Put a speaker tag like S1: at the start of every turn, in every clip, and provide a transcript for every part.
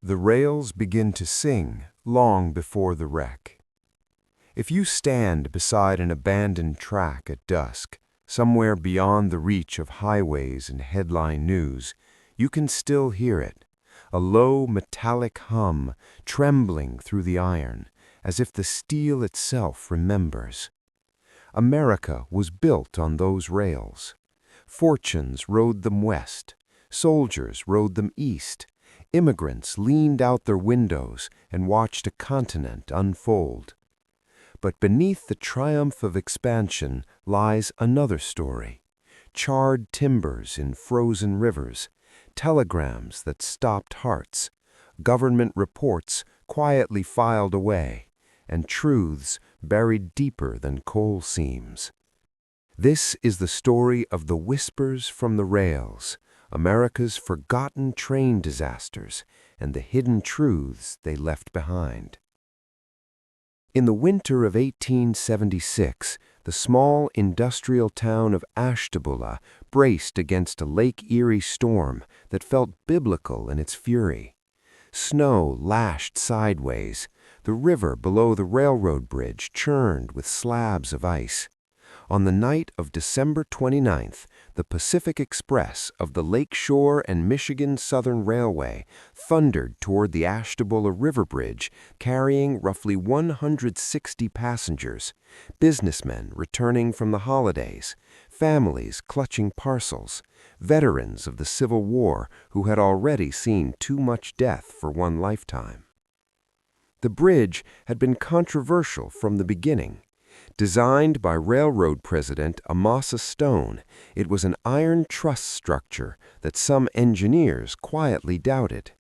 S1: The rails begin to sing long before the wreck. If you stand beside an abandoned track at dusk, somewhere beyond the reach of highways and headline news, you can still hear it, a low metallic hum trembling through the iron, as if the steel itself remembers. America was built on those rails. Fortunes rode them west, soldiers rode them east, immigrants leaned out their windows and watched a continent unfold. But beneath the triumph of expansion lies another story. Charred timbers in frozen rivers, telegrams that stopped hearts, government reports quietly filed away, and truths buried deeper than coal seams. This is the story of the whispers from the rails, America's forgotten train disasters, and the hidden truths they left behind. In the winter of 1876, the small industrial town of Ashtabula braced against a Lake Erie storm that felt biblical in its fury. Snow lashed sideways. The river below the railroad bridge churned with slabs of ice. On the night of December 29th, the Pacific Express of the Lake Shore and Michigan Southern Railway thundered toward the Ashtabula River Bridge, carrying roughly 160 passengers, businessmen returning from the holidays, families clutching parcels, veterans of the Civil War who had already seen too much death for one lifetime. The bridge had been controversial from the beginning. Designed by railroad president Amasa Stone, it was an iron truss structure that some engineers quietly doubted.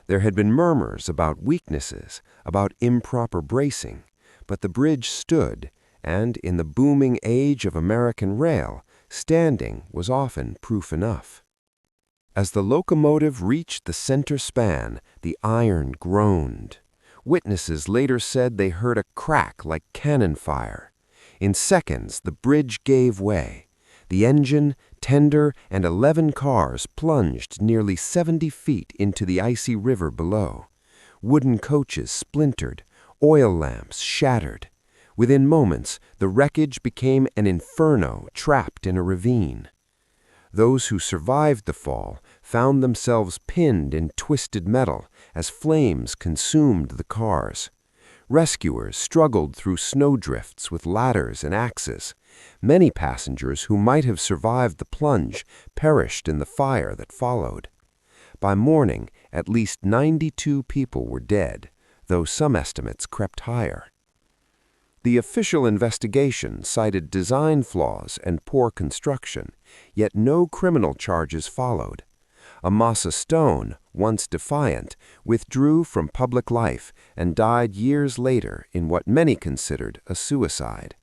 S1: There had been murmurs about weaknesses, about improper bracing, but the bridge stood, and in the booming age of American rail, standing was often proof enough. As the locomotive reached the center span, the iron groaned. Witnesses later said they heard a crack like cannon fire. In seconds, the bridge gave way. The engine, tender, and 11 cars plunged nearly 70 feet into the icy river below. Wooden coaches splintered, oil lamps shattered. Within moments, the wreckage became an inferno trapped in a ravine. Those who survived the fall found themselves pinned in twisted metal as flames consumed the cars. Rescuers struggled through snowdrifts with ladders and axes. Many passengers who might have survived the plunge perished in the fire that followed. By morning, at least 92 people were dead, though some estimates crept higher. The official investigation cited design flaws and poor construction, yet no criminal charges followed. Amasa Stone, once defiant, withdrew from public life and died years later in what many considered a suicide.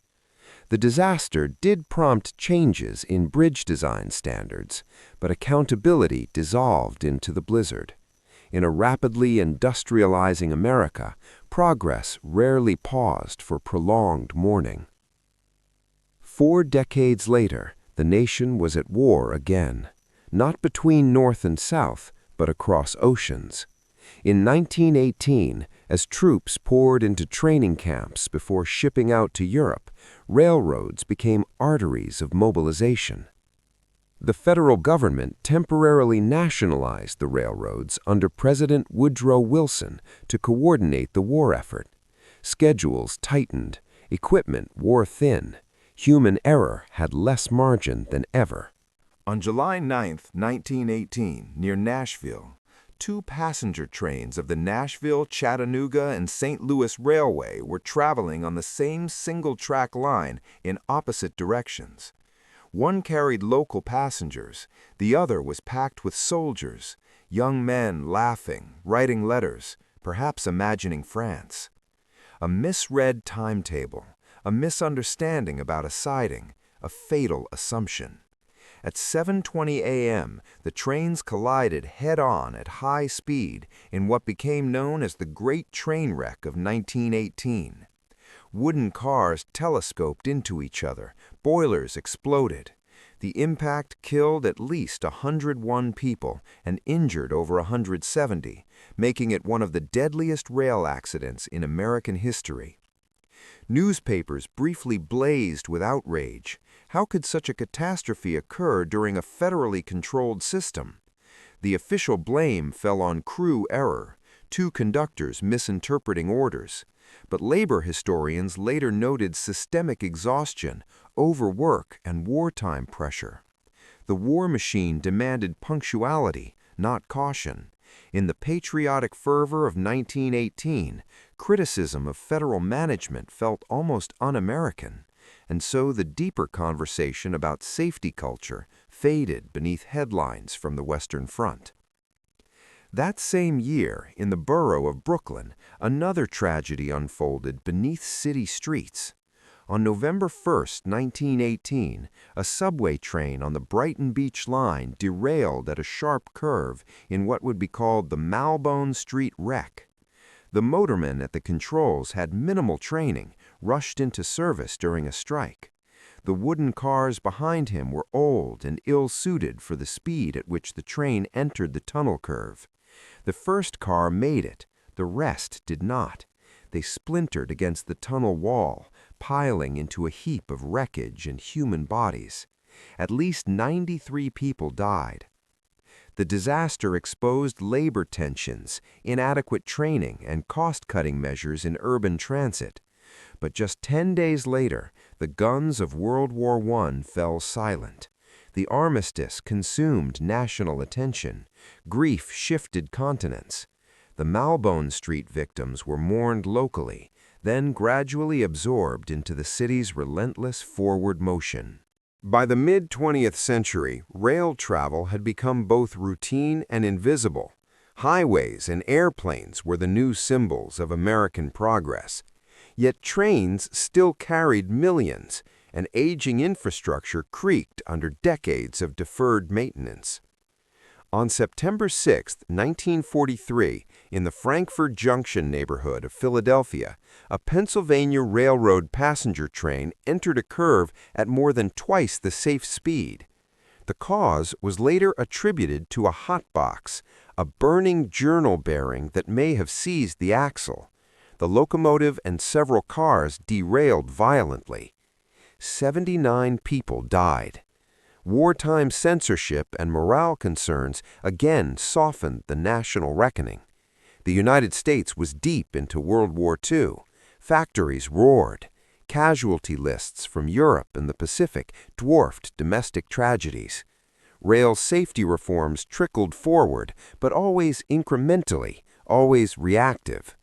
S1: The disaster did prompt changes in bridge design standards, but accountability dissolved into the blizzard. In a rapidly industrializing America, progress rarely paused for prolonged mourning. 4 decades later, the nation was at war again, not between North and South, but across oceans. In 1918, as troops poured into training camps before shipping out to Europe, railroads became arteries of mobilization. The federal government temporarily nationalized the railroads under President Woodrow Wilson to coordinate the war effort. Schedules tightened, equipment wore thin, human error had less margin than ever.
S2: On July 9, 1918, near Nashville, 2 passenger trains of the Nashville, Chattanooga, and St. Louis Railway were traveling on the same single-track line in opposite directions. One carried local passengers, the other was packed with soldiers, young men laughing, writing letters, perhaps imagining France. A misread timetable, a misunderstanding about a siding, a fatal assumption. At 7:20 a.m., the trains collided head-on at high speed in what became known as the Great Train Wreck of 1918. Wooden cars telescoped into each other, boilers exploded. The impact killed at least 101 people and injured over 170, making it one of the deadliest rail accidents in American history. Newspapers briefly blazed with outrage. How could such a catastrophe occur during a federally controlled system? The official blame fell on crew error, two conductors misinterpreting orders. But labor historians later noted systemic exhaustion, overwork, and wartime pressure. The war machine demanded punctuality, not caution. In the patriotic fervor of 1918, criticism of federal management felt almost un-American, and so the deeper conversation about safety culture faded beneath headlines from the Western Front. That same year, in the borough of Brooklyn, another tragedy unfolded beneath city streets. On November 1, 1918, a subway train on the Brighton Beach line derailed at a sharp curve in what would be called the Malbone Street wreck. The motorman at the controls had minimal training, rushed into service during a strike. The wooden cars behind him were old and ill-suited for the speed at which the train entered the tunnel curve. The first car made it, the rest did not. They splintered against the tunnel wall, piling into a heap of wreckage and human bodies. At least 93 people died. The disaster exposed labor tensions, inadequate training, and cost-cutting measures in urban transit. But just 10 days later, the guns of World War I fell silent. The armistice consumed national attention. Grief shifted continents. The Malbone Street victims were mourned locally, then gradually absorbed into the city's relentless forward motion. By the mid-20th century, rail travel had become both routine and invisible. Highways and airplanes were the new symbols of American progress. Yet trains still carried millions, and aging infrastructure creaked under decades of deferred maintenance. On September 6, 1943, in the Frankford Junction neighborhood of Philadelphia, a Pennsylvania Railroad passenger train entered a curve at more than twice the safe speed. The cause was later attributed to a hotbox, a burning journal bearing that may have seized the axle. The locomotive and several cars derailed violently. 79 people died. Wartime censorship and morale concerns again softened the national reckoning. The United States was deep into World War II. Factories roared. Casualty lists from Europe and the Pacific dwarfed domestic tragedies. Rail safety reforms trickled forward, but always incrementally, always reactive.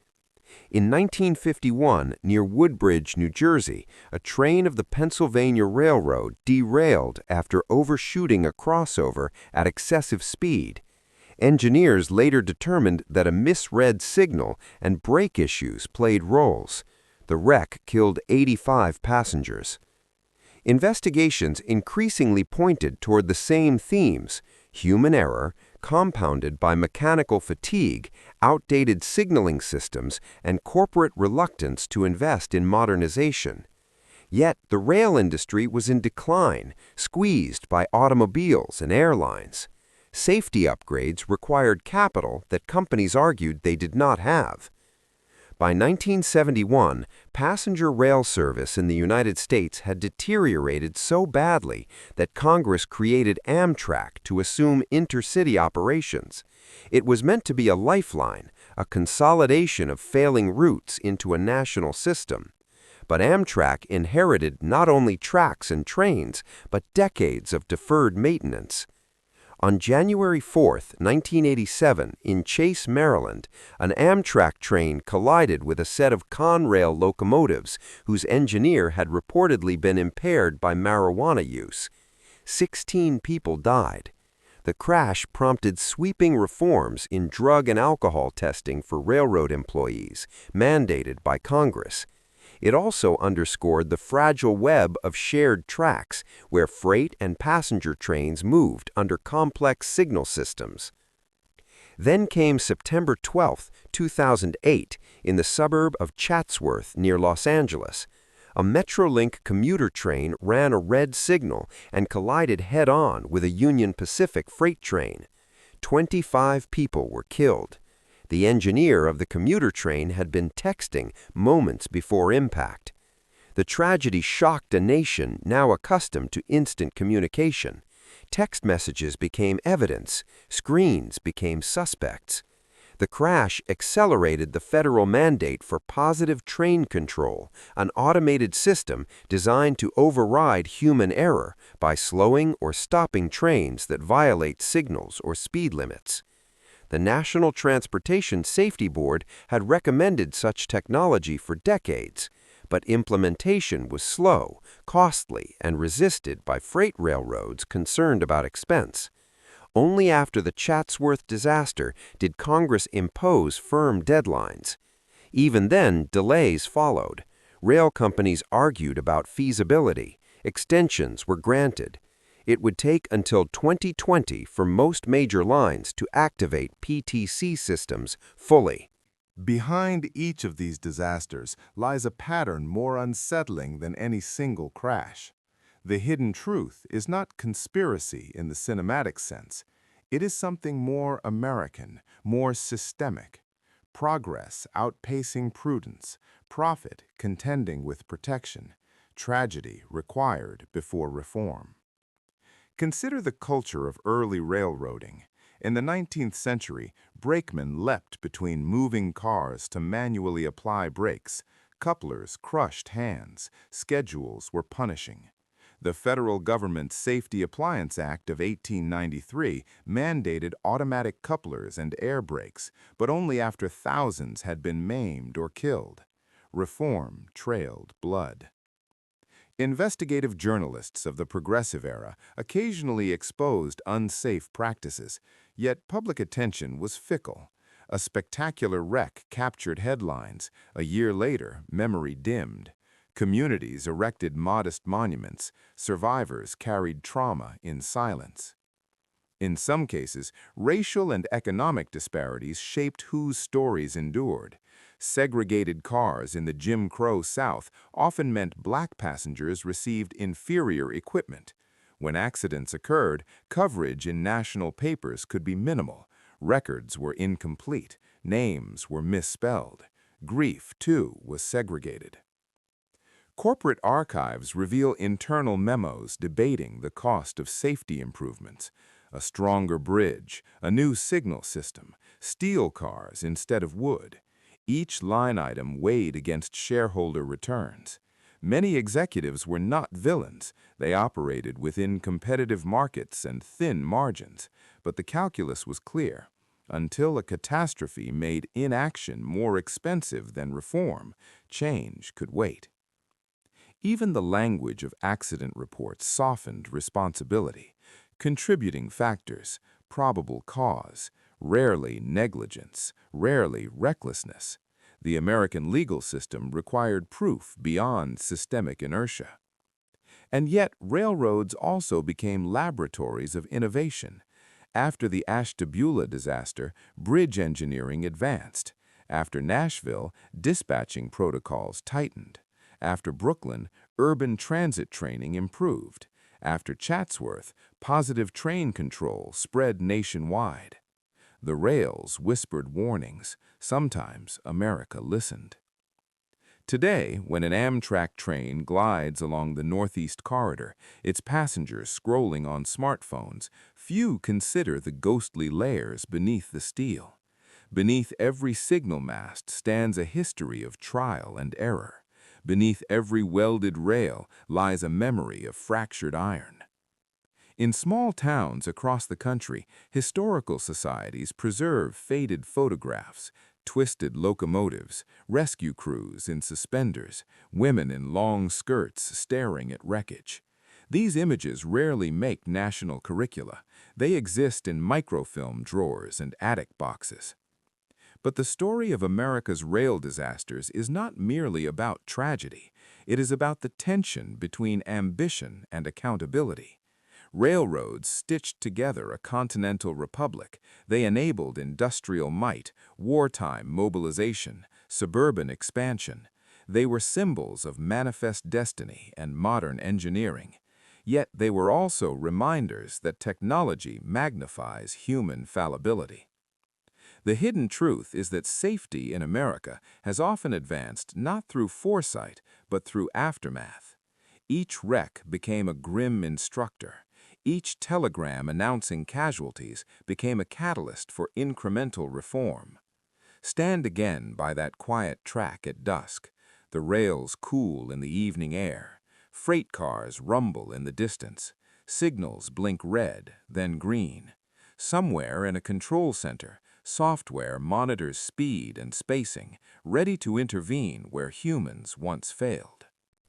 S2: In 1951, near Woodbridge, New Jersey, a train of the Pennsylvania Railroad derailed after overshooting a crossover at excessive speed. Engineers later determined that a misread signal and brake issues played roles. The wreck killed 85 passengers. Investigations increasingly pointed toward the same themes: human error, compounded by mechanical fatigue, outdated signaling systems, and corporate reluctance to invest in modernization. Yet the rail industry was in decline, squeezed by automobiles and airlines. Safety upgrades required capital that companies argued they did not have. By 1971, passenger rail service in the United States had deteriorated so badly that Congress created Amtrak to assume intercity operations. It was meant to be a lifeline, a consolidation of failing routes into a national system. But Amtrak inherited not only tracks and trains, but decades of deferred maintenance. On January 4, 1987, in Chase, Maryland, an Amtrak train collided with a set of Conrail locomotives whose engineer had reportedly been impaired by marijuana use. 16 people died. The crash prompted sweeping reforms in drug and alcohol testing for railroad employees, mandated by Congress. It also underscored the fragile web of shared tracks where freight and passenger trains moved under complex signal systems. Then came September 12, 2008, in the suburb of Chatsworth near Los Angeles.
S1: A Metrolink commuter train ran a red signal and collided head-on with a Union Pacific freight train. 25 people were killed. The engineer of the commuter train had been texting moments before impact. The tragedy shocked a nation now accustomed to instant communication. Text messages became evidence, screens became suspects. The crash accelerated the federal mandate for positive train control, an automated system designed to override human error by slowing or stopping trains that violate signals or speed limits. The National Transportation Safety Board had recommended such technology for decades, but implementation was slow, costly, and resisted by freight railroads concerned about expense. Only after the Chatsworth disaster did Congress impose firm deadlines. Even then, delays followed. Rail companies argued about feasibility. Extensions were granted. It would take until 2020 for most major lines to activate PTC systems fully.
S2: Behind each of these disasters lies a pattern more unsettling than any single crash. The hidden truth is not conspiracy in the cinematic sense. It is something more American, more systemic. Progress outpacing prudence, profit contending with protection, tragedy required before reform. Consider the culture of early railroading. In the 19th century, brakemen leapt between moving cars to manually apply brakes. Couplers crushed hands. Schedules were punishing. The federal government's Safety Appliance Act of 1893 mandated automatic couplers and air brakes, but only after thousands had been maimed or killed. Reform trailed blood. Investigative journalists of the Progressive era occasionally exposed unsafe practices, yet public attention was fickle. A spectacular wreck captured headlines. A year later, memory dimmed. Communities erected modest monuments. Survivors carried trauma in silence. In some cases, racial and economic disparities shaped whose stories endured. Segregated cars in the Jim Crow South often meant black passengers received inferior equipment. When accidents occurred, coverage in national papers could be minimal. Records were incomplete. Names were misspelled. Grief, too, was segregated. Corporate archives reveal internal memos debating the cost of safety improvements. A stronger bridge, a new signal system, steel cars instead of wood. Each line item weighed against shareholder returns. Many executives were not villains. They operated within competitive markets and thin margins. But the calculus was clear. Until a catastrophe made inaction more expensive than reform, change could wait. Even the language of accident reports softened responsibility. Contributing factors, probable cause, rarely negligence, rarely recklessness. The American legal system required proof beyond systemic inertia. And yet, railroads also became laboratories of innovation. After the Ashtabula disaster, bridge engineering advanced. After Nashville, dispatching protocols tightened. After Brooklyn, urban transit training improved. After Chatsworth, positive train control spread nationwide. The rails whispered warnings. Sometimes America listened. Today, when an Amtrak train glides along the Northeast Corridor, its passengers scrolling on smartphones, few consider the ghostly layers beneath the steel. Beneath every signal mast stands a history of trial and error. Beneath every welded rail lies a memory of fractured iron. In small towns across the country, historical societies preserve faded photographs, twisted locomotives, rescue crews in suspenders, women in long skirts staring at wreckage. These images rarely make national curricula. They exist in microfilm drawers and attic boxes. But the story of America's rail disasters is not merely about tragedy. It is about the tension between ambition and accountability. Railroads stitched together a continental republic. They enabled industrial might, wartime mobilization, suburban expansion. They were symbols of manifest destiny and modern engineering, yet they were also reminders that technology magnifies human fallibility. The hidden truth is that safety in America has often advanced not through foresight, but through aftermath. Each wreck became a grim instructor. Each telegram announcing casualties became a catalyst for incremental reform. Stand again by that quiet track at dusk. The rails cool in the evening air. Freight cars rumble in the distance. Signals blink red, then green. Somewhere in a control center, software monitors speed and spacing, ready to intervene where humans once failed.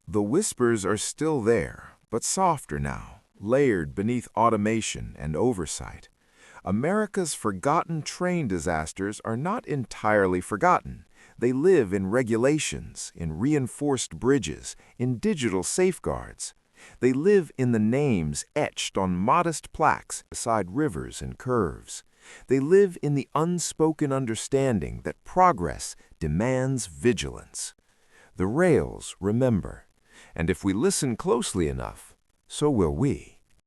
S1: The whispers are still there, but softer now, layered beneath automation and oversight. America's forgotten train disasters are not entirely forgotten. They live in regulations, in reinforced bridges, in digital safeguards. They live in the names etched on modest plaques beside rivers and curves. They live in the unspoken understanding that progress demands vigilance. The rails remember, and if we listen closely enough, so will we.